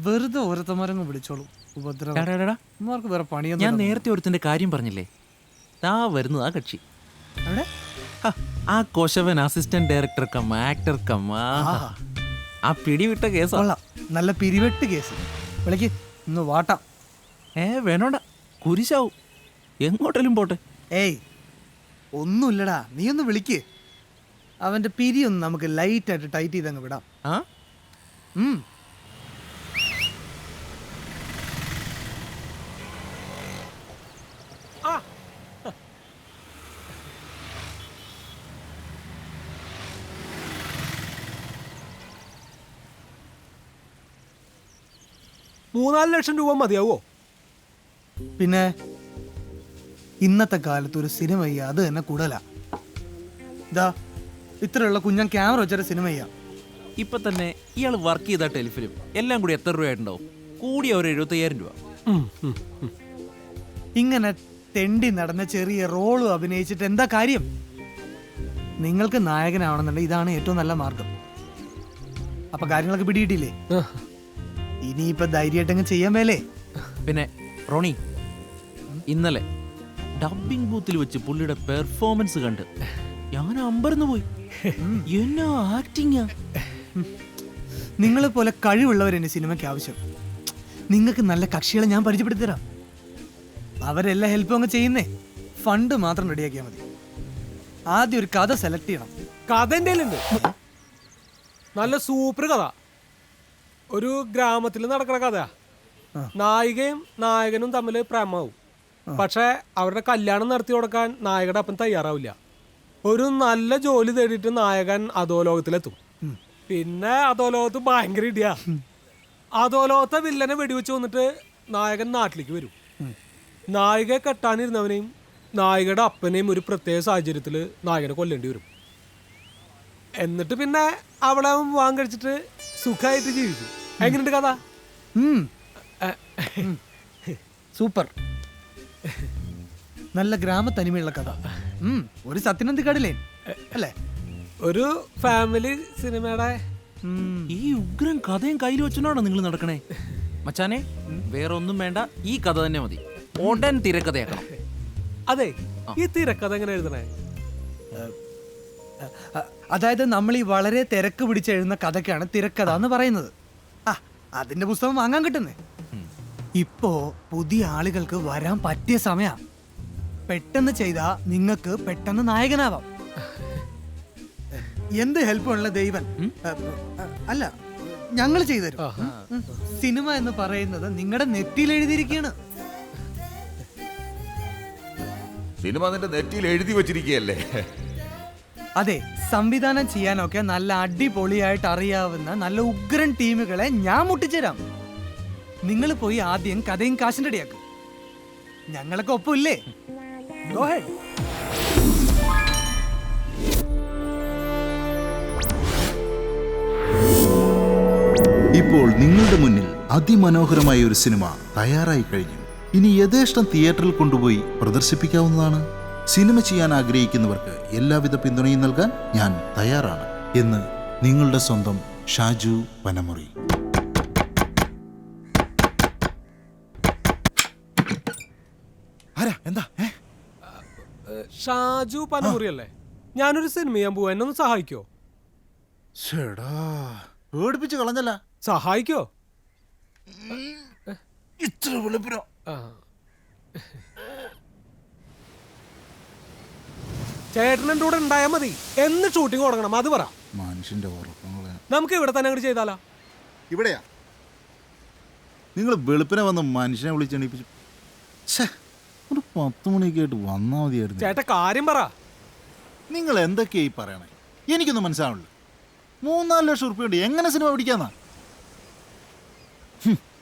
വെറുതെ ഓരോരുത്തന്മാരങ്ങ് വിളിച്ചോളൂ. ഉപദ്രവം. ഇവന്മാർക്ക് വേറെ പണിയൊന്നും. ഞാൻ നേരത്തെ ഒരുത്തിന്റെ കാര്യം പറഞ്ഞില്ലേ, ആ വരുന്നത് ആ കക്ഷി. എവിടെ? ആ കോശവൻ assistant director cum actor cum. ആ പിടിവിട്ട കേസാ. കൊള്ളാം, നല്ല പിരിവെട്ട് കേസ്. വിളിക്ക്, ഇന്ന് വാട്ടാം. വേണോണ്ട, കുരിശാവും. എങ്ങോട്ടേലും പോട്ടെ. ഏയ് ഒന്നുമില്ലടാ, നീ ഒന്ന് വിളിക്ക്. അവന്റെ പിരിയൊന്ന് നമുക്ക് ലൈറ്റായിട്ട് ടൈറ്റ് ചെയ്തങ്ങ് വിടാം. ആ ₹3-4 ലക്ഷം മതിയാവോ? പിന്നെ ഇന്നത്തെ കാലത്ത് ഒരു സിനിമ ചെയ്യാം, അത് തന്നെ കൂടുതലാ. ഇതാ ഇത്രയുള്ള കുഞ്ഞൻ ക്യാമറ വെച്ചൊരു സിനിമ ചെയ്യാം. ഇപ്പൊ തന്നെ ഇയാൾ വർക്ക് ചെയ്ത ടെലിഫിലിം എല്ലാം കൂടി എത്ര രൂപയായിട്ടുണ്ടാവും? കൂടിയ ഒരു 75,000 രൂപ. ഇങ്ങനെ തെണ്ടി നടന്ന ചെറിയ റോളും അഭിനയിച്ചിട്ട് എന്താ കാര്യം? നിങ്ങൾക്ക് നായകനാവണമെന്നുണ്ടെങ്കിൽ ഇതാണ് ഏറ്റവും നല്ല മാർഗം. അപ്പൊ കാര്യങ്ങളൊക്കെ പിടിയിട്ടില്ലേ? ഇനിയിപ്പൊ ധൈര്യമായിട്ടങ്ങ് ചെയ്യാൻ മേലേ. പിന്നെ റോണി, ഇന്നലെ ഡബിംഗ് ബൂത്തിൽ വെച്ച് പുള്ളിയുടെ പെർഫോമൻസ് കണ്ട് ഞാൻ അമ്പരന്ന് പോയി. എന്നാ ആക്ടിങ്ങാ! നിങ്ങളെ പോലെ കഴിവുള്ളവരെന്നെ സിനിമയ്ക്ക് ആവശ്യം. നിങ്ങൾക്ക് നല്ല കക്ഷികളെ ഞാൻ പരിചയപ്പെടുത്തി തരാം. അവരെല്ലാം ഹെൽപ്പും അങ്ങ് ചെയ്യുന്നേ. ഫണ്ട് മാത്രം റെഡിയാക്കിയാൽ മതി. ആദ്യം ഒരു കഥ സെലക്ട് ചെയ്യണം. കഥ എൻ്റെ കയ്യിലുണ്ട്. നല്ല സൂപ്പർ കഥ. ഒരു ഗ്രാമത്തിൽ നടക്കുന്ന കഥയാ. നായികയും നായകനും തമ്മിൽ പ്രേമാവും. പക്ഷെ അവരുടെ കല്യാണം നടത്തി കൊടുക്കാൻ നായകയുടെ അപ്പം തയ്യാറാവില്ല. ഒരു നല്ല ജോലി തേടിയിട്ട് നായകൻ അധോലോകത്തിലെത്തും. പിന്നെ അധോലോകത്ത് ഭയങ്കര ഇടിയാ. അധോലോകത്തെ വില്ലനെ വെടിവെച്ച് വന്നിട്ട് നായകൻ നാട്ടിലേക്ക് വരും. നായികയെ കെട്ടാനിരുന്നവനെയും നായികയുടെ അപ്പനെയും ഒരു പ്രത്യേക സാഹചര്യത്തിൽ നായകനെ കൊല്ലേണ്ടി വരും. എന്നിട്ട് പിന്നെ അവളെ വിവാഹം കഴിച്ചിട്ട് സുഖമായിട്ട് ജീവിക്കും. എങ്ങനെയുണ്ട് കഥ? സൂപ്പർ, നല്ല ഗ്രാമത്തനിമയുള്ള കഥ. ഒരു സത്യനന്ദിക്കാടില്ലേ അല്ലേ? ഒരു ഫാമിലി സിനിമയുടെ ഈ ഉഗ്രൻ കഥയും കയ്യിൽ വെച്ചോണ്ടാണോ നിങ്ങൾ നടക്കണേ? മച്ചാനെ, വേറെ ഒന്നും വേണ്ട, ഈ കഥ തന്നെ മതി. ഉടൻ തിരക്കഥയാക്കണം. അതെ, ഈ തിരക്കഥ എങ്ങനെ എഴുതണേ? അതായത് നമ്മൾ ഈ വളരെ തിരക്ക് പിടിച്ചെഴുതുന്ന കഥക്കാണ് തിരക്കഥ എന്ന് പറയുന്നത്. അതിന്റെ പുസ്തകം വാങ്ങാൻ കിട്ടുന്നേ. ഇപ്പോ പുതിയ ആളുകൾക്ക് വരാൻ പറ്റിയ സമയം. പെട്ടെന്ന് ചെയ്താ നിങ്ങൾക്ക് പെട്ടെന്ന് നായകനാവാം. എന്ത് ഹെൽപ്പുള്ള ദൈവൻ അല്ല, ഞങ്ങൾ ചെയ്തുതരും. സിനിമ എന്ന് പറയുന്നത് നിങ്ങളുടെ നെറ്റിയിൽ എഴുതിയിരിക്കുകയാണ്. സിനിമ നിന്റെ നെറ്റിയിൽ എഴുതി വെച്ചിരിക്കുകയല്ലേ? അതെ, സംവിധാനം ചെയ്യാനൊക്കെ നല്ല അടിപൊളിയായിട്ട് അറിയാവുന്ന നല്ല ഉഗ്രൻ ടീമുകളെ ഞാൻ മുട്ടിച്ചേരാം. നിങ്ങൾ പോയി ആദ്യം കഥയും കാശിന്റെ റെഡിയാക്കും. ഞങ്ങളൊക്കെ ഒപ്പില്ലേ? Go ahead. ഇപ്പോൾ നിങ്ങളുടെ മുന്നിൽ അതിമനോഹരമായ ഒരു സിനിമ തയ്യാറായി കഴിഞ്ഞു. ഇനി യഥേഷ്ടം തിയേറ്ററിൽ കൊണ്ടുപോയി പ്രദർശിപ്പിക്കാവുന്നതാണ്. സിനിമ ചെയ്യാൻ ആഗ്രഹിക്കുന്നവർക്ക് എല്ലാവിധ പിന്തുണയും നൽകാൻ ഞാൻ തയ്യാറാണ് എന്ന് നിങ്ങളുടെ സ്വന്തം ഷാജു പനമുറി. എന്താ? ഷാജു പനമുറി അല്ലേ? ഞാനൊരു സിനിമ ചെയ്യാൻ പോവാ, എന്നെ ഒന്ന് സഹായിക്കോ? പേടിപ്പിച്ച് കളഞ്ഞല്ല. സഹായിക്കോ? ഇത്ര വെളുപ്പിനോ? ചേട്ടനെന്റെ കൂടെ ഉണ്ടായാ മതി. എന്ന് ഷൂട്ടിംഗ് തുടങ്ങണം അത് പറ. മനുഷ്യന്റെ ഉറക്കങ്ങളെ നമുക്ക് ഇവിടെ തന്നെ അങ്ങോട്ട് ചെയ്താലോ? ഇവിടെയാ? നിങ്ങൾ വെളുപ്പിനെ വന്ന് മനുഷ്യനെ വിളിച്ചെണീപ്പിച്ചു. 10 മണിയൊക്കെ ആയിട്ട് വന്നാ മതിയായിരുന്നു. ചേട്ടാ കാര്യം പറ. നിങ്ങൾ എന്തൊക്കെയായി പറയണേ? എനിക്കൊന്നും മനസ്സിലാവില്ല. 3-4 ലക്ഷം ഉറുപ്പിക കൊണ്ട് എങ്ങനെ സിനിമ പിടിക്കാന്നാ?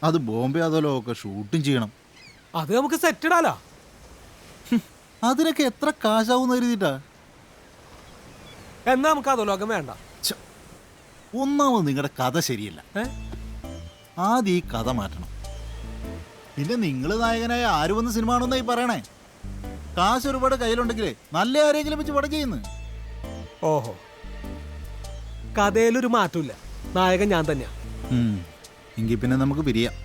അത് ബോംബെ അതോലോ ഒക്കെ ഷൂട്ടിങ് ചെയ്യണം. അത് നമുക്ക് സെറ്റ് ഇടാലോ. അതിനൊക്കെ എത്ര കാശാവൂന്ന് കരുതിട്ടാ? എന്നാ നമുക്ക് അതോലോകം വേണ്ട. ഒന്നാമത് നിങ്ങളുടെ കഥ ശരിയല്ല. ആദ്യം ഈ കഥ മാറ്റണം. പിന്നെ നിങ്ങൾ നായകനായ ആര് വന്ന് സിനിമ ആണെന്നായി പറയണേ? കാശ് ഒരുപാട് കയ്യിലുണ്ടെങ്കിൽ നല്ല ആരെങ്കിലും വെച്ച് പടം ചെയ്യുന്നു. ഓഹോ, കഥയിലൊരു മാറ്റമില്ല. നായകൻ ഞാൻ തന്നെയാ. എങ്കിൽ പിന്നെ നമുക്ക് പിരിയാം.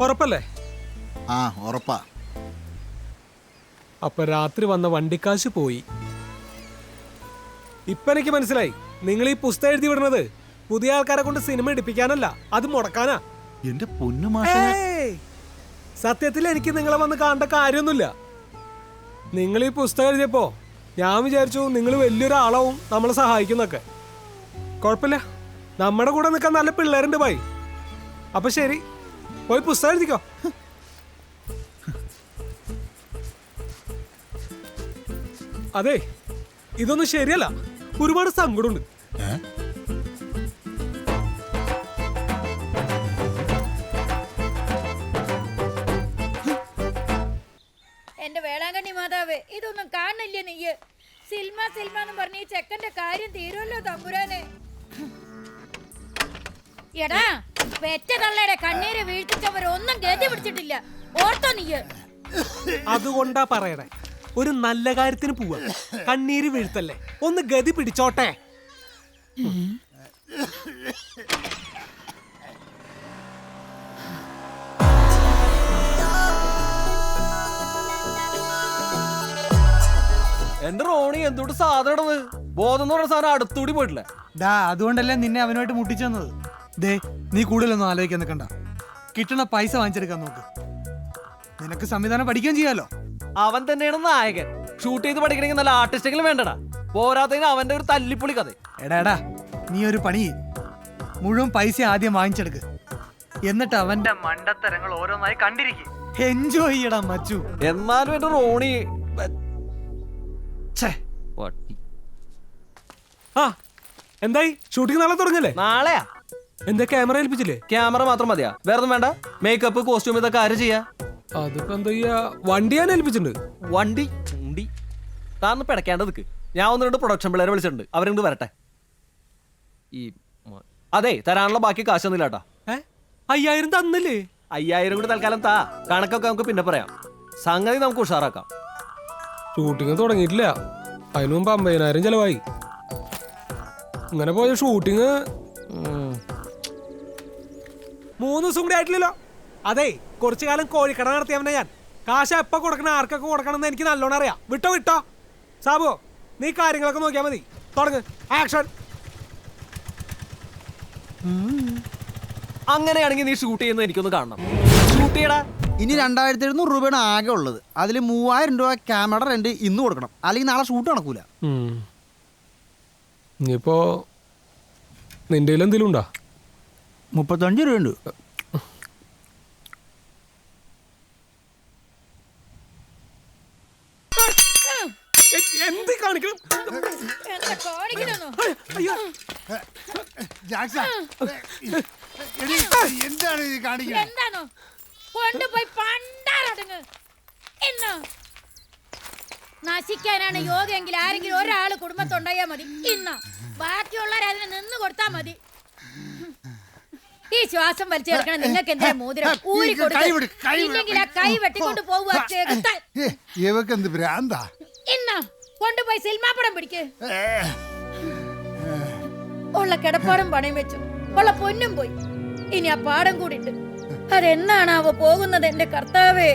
ഉറപ്പല്ലേ? ആ ഉറപ്പാ. അപ്പൊ രാത്രി വന്ന വണ്ടിക്കാശ് പോയി. ഇപ്പൊ എനിക്ക് മനസ്സിലായി, നിങ്ങൾ ഈ പുസ്തകം എഴുതി വിടുന്നത് പുതിയ ആൾക്കാരെ കൊണ്ട് സിനിമ എടുപ്പിക്കാനല്ല, അത് മുടക്കാനാ. എന്റെ പൊന്നു മാഷേ, ഏയ്! സത്യത്തിൽ എനിക്ക് നിങ്ങളെ വന്ന് കാണേണ്ട കാര്യമൊന്നുമില്ല. നിങ്ങൾ ഈ പുസ്തകം എഴുതിയപ്പോ ഞാൻ വിചാരിച്ചു നിങ്ങൾ വലിയൊരാളാവും നമ്മളെ സഹായിക്കുന്നൊക്കെ. കുഴപ്പമില്ല, നമ്മുടെ കൂടെ നിൽക്കാൻ നല്ല പിള്ളേരുണ്ട് ഭായി. അപ്പൊ ശരി, പോയി പുസ്തകം എഴുതിക്കോ. അതെ, ഇതൊന്നും ശരിയല്ല. ഒരുപാട് സങ്കടമുണ്ട്. എന്റെ വേളാങ്കണ്ണി മാതാവേ, ഇതൊന്നും കാണില്ലേ നീയ്? സിൽമ സിൽമ എന്ന് പറഞ്ഞ ഈ ചെക്കന്റെ കാര്യം തീരുമല്ലോ തമ്പുരാനെ. എടാ, പെറ്റ തള്ളയുടെ കണ്ണീര് വീഴ്ത്തിച്ചവരൊന്നും ഗതി പിടിച്ചിട്ടില്ല, ഓർത്തോ നീയ്? അതുകൊണ്ടാ പറയണേ, ഒരു നല്ല കാര്യത്തിന് പോവാ, കണ്ണീര് വീഴ്ത്തല്ലേ, ഒന്ന് ഗതി പിടിച്ചോട്ടെ. എന്റെ റോണി എന്തുകൊണ്ട് സാധനം ബോധം എന്ന് പറഞ്ഞ സാധനം അടുത്തൂടി പോയിട്ടില്ല. ഡാ, അതുകൊണ്ടല്ലേ നിന്നെ അവനുമായിട്ട് മുട്ടിച്ചു തന്നത്. ദേ, നീ കൂടുതലൊന്നും ആലോചിക്കാൻ നിൽക്കണ്ട. കിട്ടണ പൈസ വാങ്ങിച്ചെടുക്കാൻ നോക്ക്. നിനക്ക് സംവിധാനം പഠിക്കുകയും ചെയ്യാലോ. അവൻ തന്നെയാണ് നായകൻ. ഷൂട്ട് ചെയ്ത് പഠിക്കണമെങ്കിൽ നല്ല ആർട്ടിസ്റ്റെങ്കിലും വേണ്ടടാ. പോരാത്തതിന് അവന്റെ ഒരു തല്ലിപ്പൊളി കഥ. എടാ, നീ ഒരു പണി ചെയ്യ്. മുഴുവൻ പൈസ ആദ്യം വാങ്ങിച്ചെടുക്ക്. എന്നിട്ട് അവന്റെ മണ്ടത്തരങ്ങൾ ഓരോന്നായി കണ്ടിരിക്കും. എൻജോയ് ചെയ്യടാ മച്ചു. എന്നാലും എന്റെ റോണി ആ, എന്തായി? ഷൂട്ടിംഗ് നാളെ തുടങ്ങല്ലേ? നാളെയാ? എന്താ ക്യാമറ ഏൽപ്പിച്ചില്ലേ? ക്യാമറ മാത്രം മതിയാ? വേറെ ഒന്നും വേണ്ട? മേക്കപ്പ്, കോസ്റ്റ്യൂം ഇതൊക്കെ ആര് ചെയ്യാ? അതിപ്പോ എന്താ ചെയ്യാ, വണ്ടി ഞാൻ ഏൽപ്പിച്ചിട്ടുണ്ട്. വണ്ടി ഉണ്ടി താന്ന് പിടയ്ക്കാണ്ട് നിൽക്ക്. ഞാൻ ഒന്ന് രണ്ട് പ്രൊഡക്ഷൻ പിള്ളേരെ വിളിച്ചിട്ടുണ്ട്, അവരിങ്ങോട്ട് വരട്ടെ. ഈ അതെ, തരാനുള്ള ബാക്കി കാശൊന്നുമില്ല കേട്ടാ. 5000 തന്നില്ലേ? 5000 കൂടി തൽക്കാലം താ. കണക്കൊക്കെ നമുക്ക് പിന്നെ പറയാം. സംഗതി നമുക്ക് ഉഷാറാക്കാം. ഷൂട്ടിംഗ് തുടങ്ങിയിട്ടില്ല, അതിനു മുമ്പ് 50,000 ചെലവായി. ഇങ്ങനെ പോയ ഷൂട്ടിങ് 3 ദിവസം കൂടി ആയിട്ടില്ലല്ലോ. അതെ, കുറച്ചു കാലം കോഴിക്കട നടത്തിയവനെ ഞാൻ. കാശ് എപ്പോ കൊടുക്കണം, ആർക്കൊക്കെ കൊടുക്കണം എന്ന് എനിക്ക് നല്ലോണം അറിയാം. വിട്ടോ സാബു, നീ കാര്യങ്ങളൊക്കെ നോക്കിയാൽ മതി. തുടങ്ങ്, ആക്ഷൻ. അങ്ങനെയാണെങ്കിൽ നീ ഷൂട്ട് ചെയ്യുന്നത് എനിക്കൊന്ന് കാണണം. ഷൂട്ട് ചെയ്യടാ. ഇനി 2700 രൂപയാണ് ആകെ ഉള്ളത്. അതിൽ 3000 രൂപ ക്യാമറ റെന്റ് ഇന്ന് കൊടുക്കണം, അല്ലെങ്കിൽ നാളെ ഷൂട്ട് നടക്കൂല. ഇനിയിപ്പോ നിന്റെ എന്തെങ്കിലും ഉണ്ടോ? 35 രൂപയുണ്ട്. എന്ത് കാണിക്കണം? എന്താ കാണിക്കണോ? അയ്യോ, എന്താണ് ഈ കാണിക്കുന്നത്? എന്താണോ? കൊണ്ടുപോയി പണ്ടാറടങ്ങ്. എന്നോ നശിക്കാനാണ് യോഗയെങ്കിൽ ആരെങ്കിലും ഒരാള് കുടുംബത്തുണ്ടായാ മതി. ഇന്നോ ബാക്കിയുള്ളവർ അതിന് നിന്ന് കൊടുത്താ മതി. ഈ ശ്വാസം വലിച്ചെടുക്കണം. നിങ്ങൾക്ക് എന്താ മോതിരം ഊരി കൊടുക്കും, ഇല്ലെങ്കിൽ ആ കൈ വെട്ടിക്കൊണ്ട് പോവുക. ഇവക്കെന്ത് ഭ്രാന്താ? ഇന്നോ കൊണ്ടുപോയി സിനിമാപ്പടം പിടിക്ക്. ഉള്ള കിടപ്പാടും പണയം വെച്ചു, ഉള്ള പൊന്നും പോയി. ഇനി ആ പാടം കൂടിട്ട് അതെന്നാണ് അവ പോകുന്നത്? എന്റെ കർത്താവേ,